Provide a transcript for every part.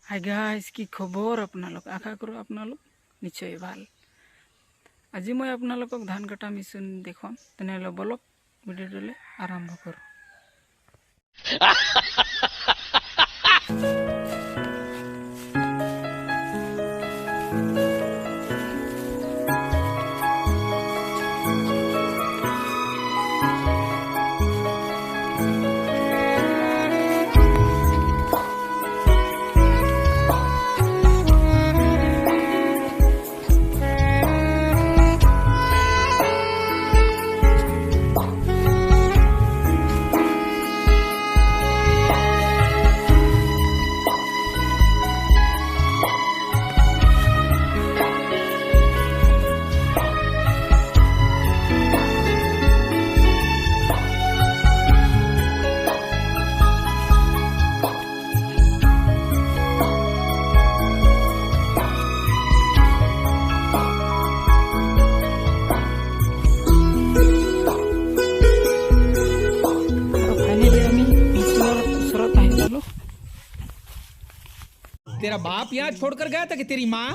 Hi guys की खबर आपनालोक आशा करो आपनालोक निश्चय ভাল। আজি মই আপোনালোকক ধান কটা মেচিন দেখুৱাম, তেনেহ'লে বলক ভিডিঅ'টোলৈ আৰম্ভ কৰোঁ। तेरा बाप यहाँ छोड़कर गया था कि तेरी माँ?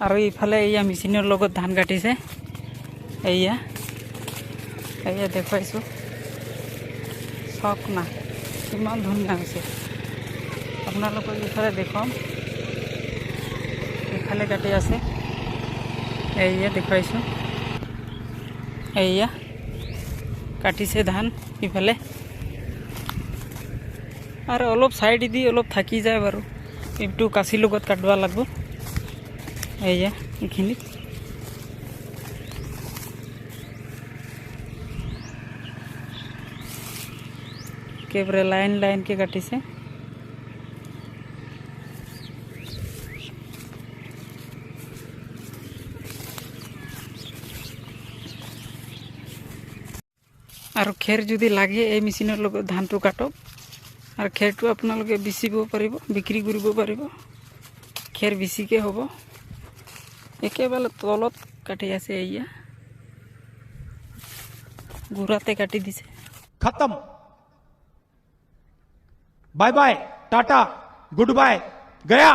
আৰু ইফালে এয়া মেচিনৰ লগত ধান কাটিছে। এয়া দেখুৱাইছোঁ, চক না কিমান ধুনীয়া হৈছে। আপোনালোকক ইফালে দেখুৱাম, ইফালে কাটি আছে। এয়া দেখুৱাইছোঁ, এয়া কাটিছে ধান ইফালে। আৰু অলপ চাইড দি অলপ থাকি যায় বাৰু, এইটো কাচিৰ লগত কাটিব লাগিব। এয়া এইখিনিত একেবাৰে লাইন লাইনকৈ কাটিছে। আৰু খেৰ যদি লাগে এই মেচিনৰ লগত ধানটো কাটক, আৰু খেৰটো আপোনালোকে বেচিব পাৰিব, বিক্ৰী কৰিব পাৰিব। খেৰ বেছিকৈ হ'ব। একেবাৰে তলত কাটি আছে, এয়া গুড়াতে কাটি দিছে। खत्म। Bye bye, tata, good bye, गया।